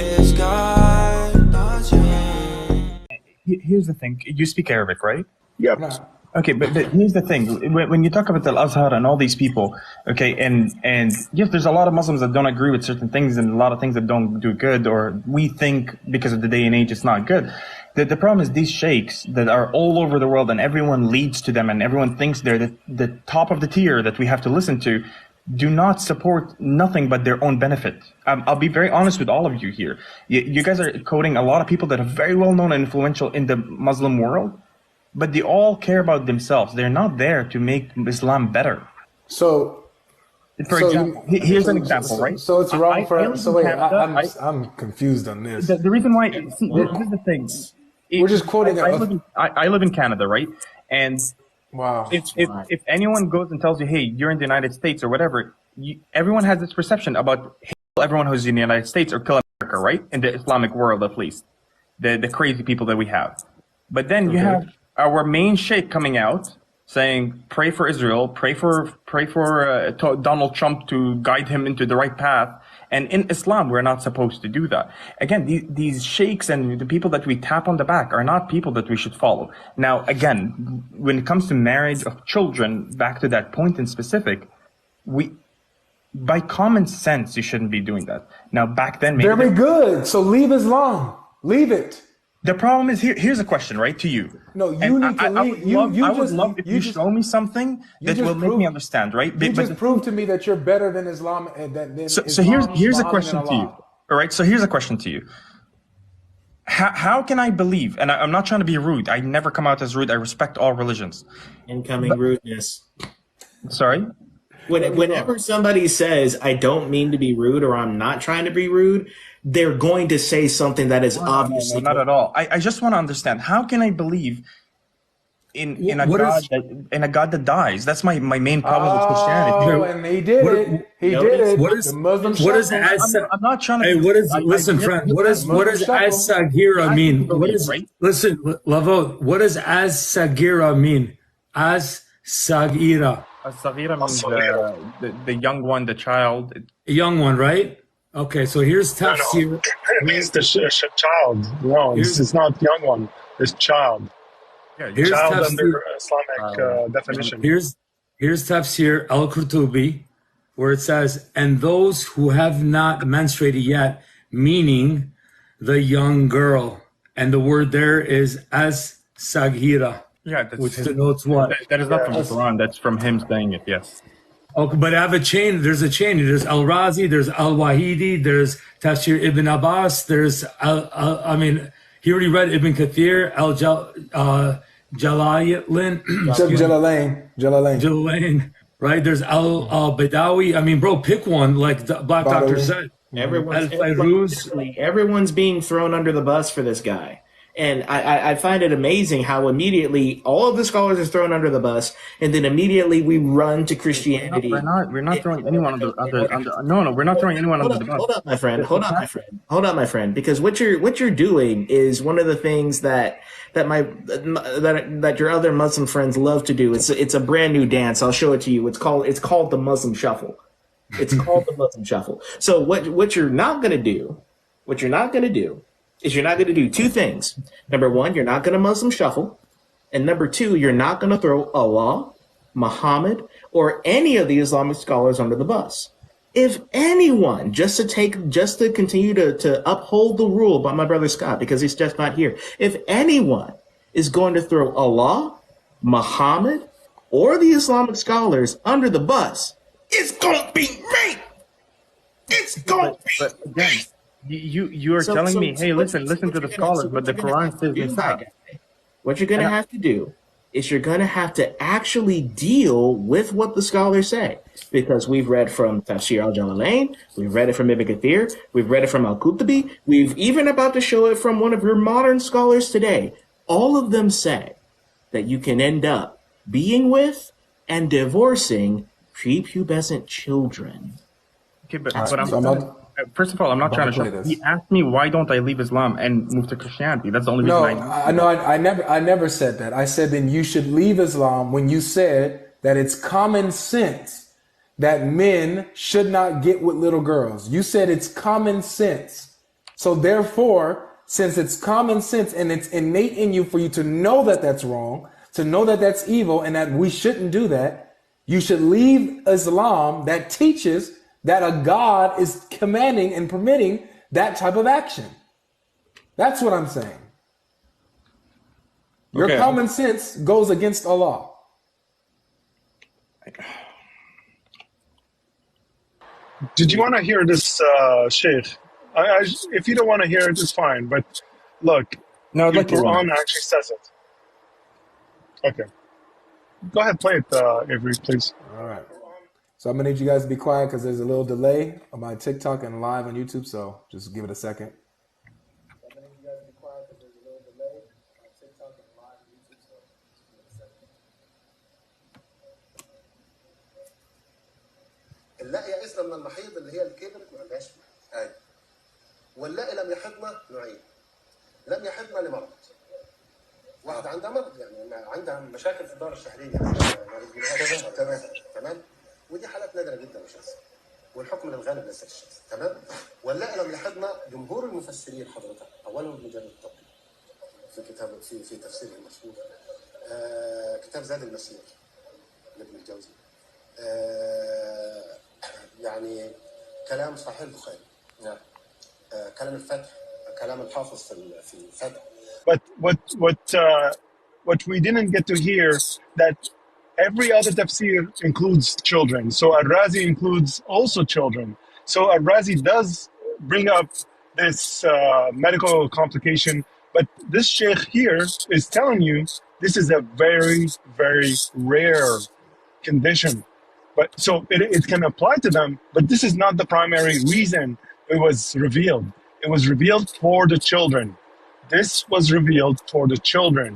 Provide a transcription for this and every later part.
It's God, not you. Here's the thing. You speak Arabic, right? Yep. Okay, but here's the thing. When you talk about Al-Azhar and all these people, okay, and yes, there's a lot of Muslims that don't agree with certain things and a lot of things that don't do good, or we think because of the day and age it's not good. The problem is these sheikhs that are all over the world and everyone leads to them and everyone thinks they're the top of the tier that we have to listen to, do not support nothing but their own benefit. I'll be very honest with all of you here. You guys are quoting a lot of people that are very well known and influential in the Muslim world, but they all care about themselves. They're not there to make Islam better. So, for example, here's an example, right? So it's wrong for. So wait, Canada, I'm confused on this. The reason why, see, here's the thing. We're just quoting. I live in Canada, right? And wow. If anyone goes and tells you, hey, you're in the United States or whatever, everyone has this perception about everyone who's in the United States or kill America, right? In the Islamic world, at least, the crazy people that we have. But then you have our main sheikh coming out saying, pray for Israel, pray for Donald Trump to guide him into the right path. And in Islam, we're not supposed to do that. Again, these sheikhs and the people that we tap on the back are not people that we should follow. Now, again, when it comes to marriage of children, back to that point in specific, by common sense, you shouldn't be doing that. Now, back then, maybe very good. So leave Islam. Leave it. The problem is here's a question, right, to you. No, you need to leave. I would love if you show me something that will make me understand, right? You just prove to me that you're better than Islam. So here's a question to you. All right, so here's a question to you. How can I believe, and I'm not trying to be rude. I never come out as rude. I respect all religions. Incoming rudeness. Sorry? Whenever somebody says, I don't mean to be rude or I'm not trying to be rude, they're going to say something that is obviously not at all. I just want to understand, how can I believe in a God that dies? That's my main problem with Christianity. Oh, and he did it. He did it. What is I'm not trying to. Hey, listen, friend. What does as sagira mean? What is listen, Lavo? What does as sagira mean? As sagira. Sagira means the young one, the child. A young one, right? Okay, so here's tafsir. No. It means the child. No, it's not young one. It's child. Yeah, here's child tafsir, under Islamic definition. Here's tafsir al-Qurtubi, where it says, and those who have not menstruated yet, meaning the young girl. And the word there is as sagira. Yeah, which denotes what? That is not from the Quran. That's from him saying it. Yes. Okay, but I have a chain. There's a chain. There's Al-Razi. There's Al-Wahidi. There's Tafsir Ibn Abbas. There's he already read Ibn Kathir. Jalalain. Right. There's Al-Badawi. I mean, bro, pick one. Like the Black Doctor said. Everyone's being thrown under the bus for this guy. And I find it amazing how immediately all of the scholars are thrown under the bus, and then immediately we run to Christianity. We're not throwing anyone under. No, we're not throwing anyone under the bus. Hold up, my friend. Because what you're doing is one of the things that your other Muslim friends love to do. It's a brand new dance. I'll show it to you. It's called the Muslim Shuffle. It's called the Muslim Shuffle. So what you're not gonna do is you're not going to do two things. Number one, you're not going to Muslim shuffle. And number two, you're not going to throw Allah, Muhammad, or any of the Islamic scholars under the bus. If anyone, just to continue to uphold the rule by my brother Scott, because he's just not here, if anyone is going to throw Allah, Muhammad, or the Islamic scholars under the bus, it's going to be me. It's going to be me. You are telling me, hey, listen to the scholars, but the Quran says this. What you're going to have to do is you're going to have to actually deal with what the scholars say. Because we've read from Tafsir al-Jalalain, we've read it from Ibn Kathir, we've read it from al-Qurtubi, we've even about to show it from one of your modern scholars today. All of them say that you can end up being with and divorcing prepubescent children. Okay, but first of all, I'm not trying to show this. He asked me why don't I leave Islam and move to Christianity. That's the only reason I never said that. I said then you should leave Islam when you said that it's common sense that men should not get with little girls. You said it's common sense. So therefore, since it's common sense and it's innate in you for you to know that that's wrong, to know that that's evil and that we shouldn't do that, you should leave Islam that teaches that a God is commanding and permitting that type of action. That's what I'm saying. Your common sense goes against Allah. Did you want to hear this, Sheikh? If you don't want to hear it, it's fine. But look, No, I'd your like to hear Quran it. actually says it. Okay. Go ahead, play it, Avery, please. All right. So I'm gonna need you guys to be quiet because there's a little delay on my TikTok and live on YouTube. So just give it a second. اللائي يئسن من المحيض اللي هي الكبر ما عندهاش اي واللائي لم يحضن نوعين لم يحضن لمرض واحدة عندها مرض يعني عندها مشاكل في الدورة الشهرية تمام ودي حالات نادرة جدا مش هسه والحكم للغالب ليس للشخص تمام واللائي لم يحضن جمهور المفسرين حضرتك اولا ابن جرير الطبري في كتاب في تفسيره المشهور كتاب زاد المسير لابن الجوزي يعني كلام صحيح البخاري كلام الفتح كلام الحافظ في الفتح. But what we didn't get to hear that every other tafsir includes children. So Al-Razi includes also children. So Al-Razi does bring up this medical complication, but this sheikh here is telling you this is a very, very rare condition. But so it can apply to them, but this is not the primary reason it was revealed. It was revealed for the children. This was revealed for the children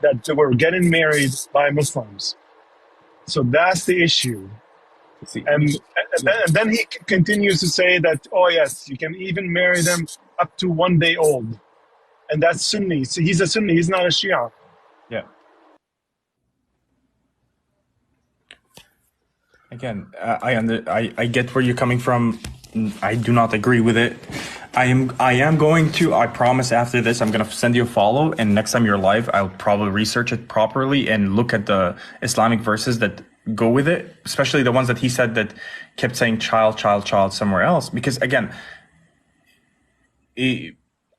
that they were getting married by Muslims. So that's the issue. And then he continues to say that, oh yes, you can even marry them up to 1 day old. And that's Sunni. So he's a Sunni, he's not a Shia. Yeah. Again, I get where you're coming from. I do not agree with it. I am going to, I promise after this, I'm going to send you a follow, and next time you're live, I'll probably research it properly and look at the Islamic verses that go with it, especially the ones that he said that kept saying child, child, child somewhere else. Because again,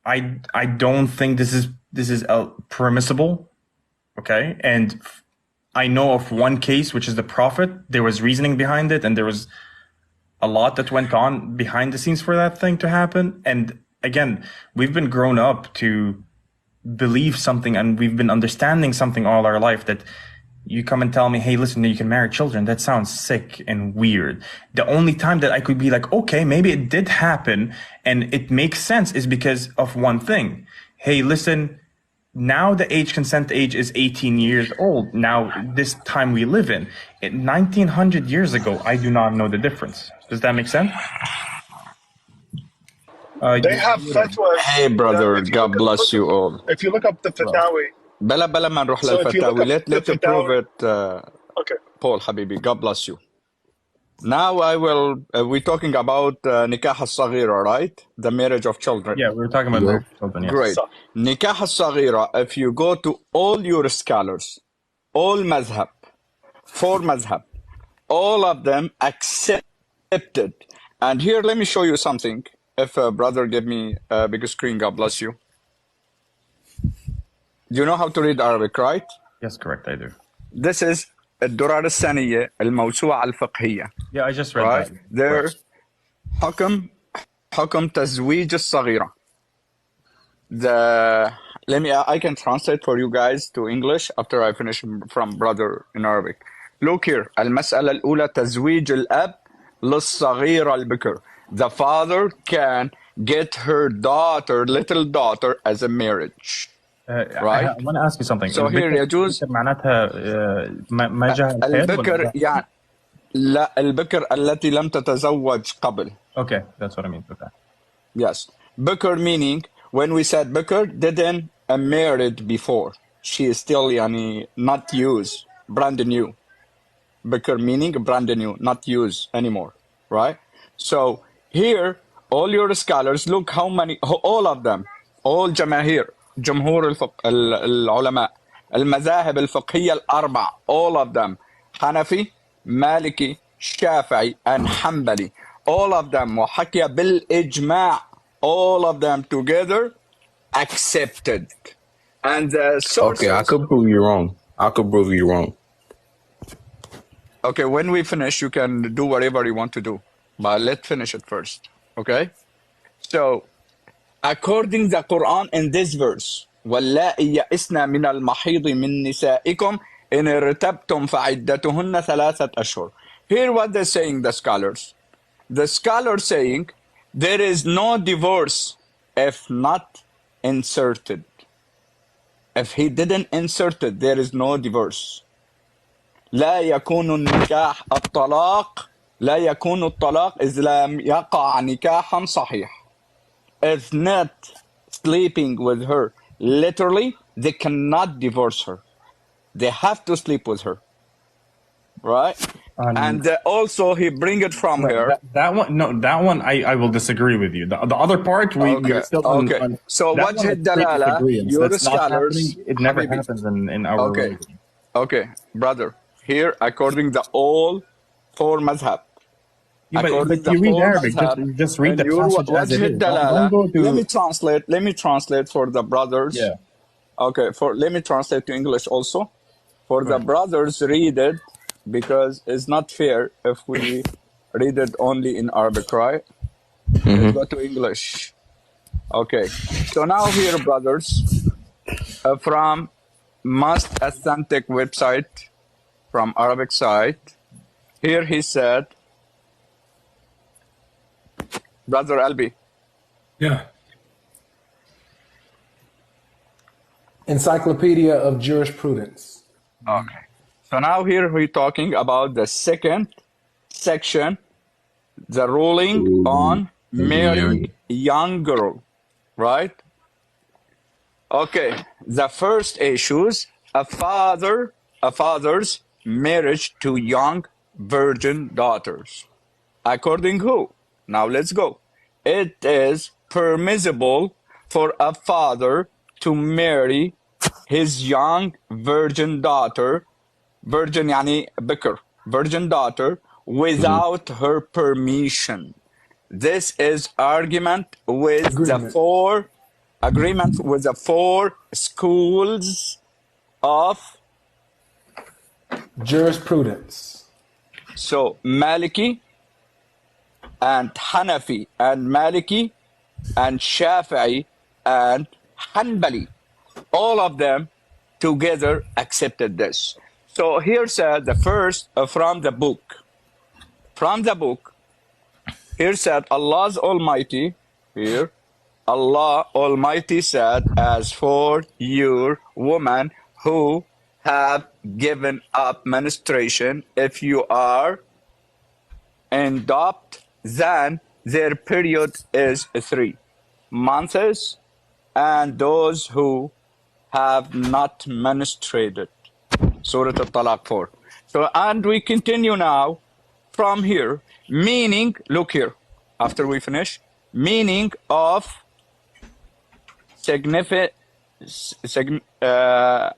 I don't think this is permissible. Okay. And I know of one case, which is the Prophet. There was reasoning behind it, and there was a lot that went on behind the scenes for that thing to happen. And again, we've been grown up to believe something, and we've been understanding something all our life, that you come and tell me, hey, listen, you can marry children. That sounds sick and weird. The only time that I could be like, okay, maybe it did happen and it makes sense is because of one thing. Hey, listen, now the consent age is 18 years old. Now, this time we live in, 1900 years ago, I do not know the difference. Does that make sense? They have fatwas. Hey brother, God bless you all. If you look up the Fatawi. بلا ما نروح للفتاوي. Let you prove it. Okay. Paul حبيبي, God bless you. Now we're talking about nikah al-saghira, right? The marriage of children. Yeah, we were talking about marriage of children. Yeah. Great. Nikah al-saghira, if you go to all your scholars, all madhab, 4 madhab, all of them accepted. And here, let me show you something. If brother give me a big screen, God bless you. You know how to read Arabic, right? Yes, correct, I do. This is الدرر الثانية الموسوعة الفقهية. Yeah, I just read right? that. There, Right. حكم تزويج الصغيرة. I can translate for you guys to English after I finish from brother in Arabic. Look here. المسألة الأولى تزويج الأب للصغيرة البكر. The father can get her little daughter as a marriage. Right? I want to ask you something. So here يجوز معناتها ما جاء الحيض البكر يعني لا البكر التي لم تتزوج قبل. Okay, that's what I mean. Okay. Yes. Bikr meaning, when we said Bikr, didn't married before. She is still yani, not used, brand new. Bikr meaning brand new, not used anymore. Right? So here, all your scholars, look how many, all of them, all جمهور العلماء المذاهب الفقهية الأربع, all of them, حنفي, مالكي, شافعي, and حنبلي, all of them, وحكي بالإجماع, all of them together accepted. And the sources. Okay, I could prove you wrong. Okay, when we finish, you can do whatever you want to do, but let's finish it first. Okay? So, according the Quran in this verse, واللائي يئسن من المحيض من نسائكم إن ارتبتم فعدتهن 3 أشهر. Here what they're saying, the scholars. The scholars saying there is no divorce if not inserted. If he didn't insert it, there is no divorce. لا يكون النكاح الطلاق لا يكون الطلاق إذ لم يقع نكاحا صحيح. If not sleeping with her, literally, they cannot divorce her. They have to sleep with her. Right? And also he bring it from her. That one, I will disagree with you. The other part, we're still on. So what's الدلالة? Your scholars. It never happens in our religion. Okay, brother. Here, according to all 4 madhab. Yeah, but you read Arabic. Just read the passage as it is. Don't go to... Let me translate for the brothers. Yeah. Okay, let me translate to English also. For the brothers, read it, because it's not fair if we read it only in Arabic, right? Let's go to English. Okay. So now here, brothers, from Most Authentic website, from Arabic site, here he said, Brother Albi. Yeah. Encyclopedia of Jurisprudence. Okay. So now here we're talking about the second section, the ruling on marrying a young girl, right? Okay. The first issues, a father's marriage to young virgin daughters. According who? Now let's go. It is permissible for a father to marry his young virgin daughter, virgin yani bikr, virgin daughter, without her permission. This is agreement with the four schools of jurisprudence. So Maliki and Hanafi and Maliki and Shafi'i and Hanbali, all of them together accepted this. So here said the first from the book. Here said Allah Almighty said, as for your woman who have given up menstruation, if you are in doubt, then their period is 3 months, and those who have not menstruated. Surah Al-Talaq 4. So, and we continue now from here, meaning, look here, after we finish, meaning of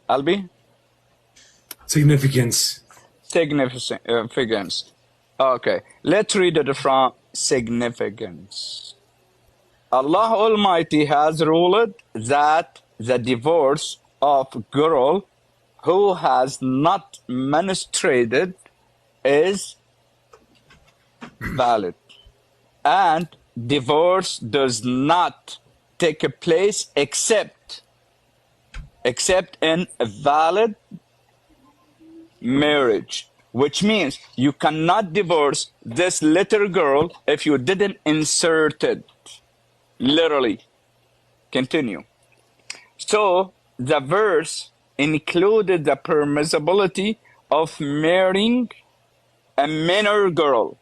Albi? Significance. Significance. Okay, let's read it from significance. Allah Almighty has ruled that the divorce of girl who has not menstruated is valid, and divorce does not take place except in a valid marriage, which means you cannot divorce this little girl if you didn't insert it. Literally. Continue. So the verse included the permissibility of marrying a minor girl.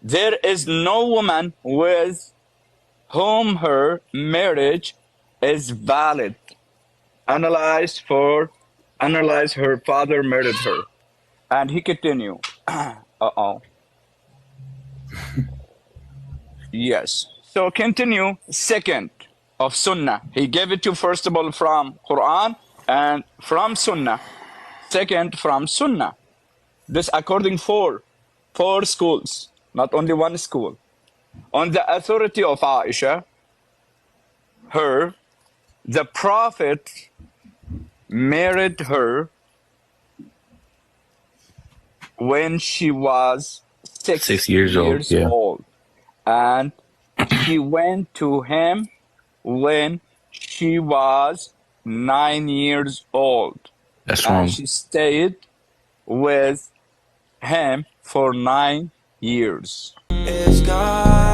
There is no woman with whom her marriage is valid. Analyze her father married her. And he continued. Yes. So continue. Second of Sunnah. He gave it to first of all from Quran and from Sunnah. Second from Sunnah. This according four schools, not only one school. On the authority of Aisha, the Prophet married her when she was 6 6 years old. Yeah. old. And she went to him when she was 9 years old. That's And wrong. she stayed with him for 9 years. It's God.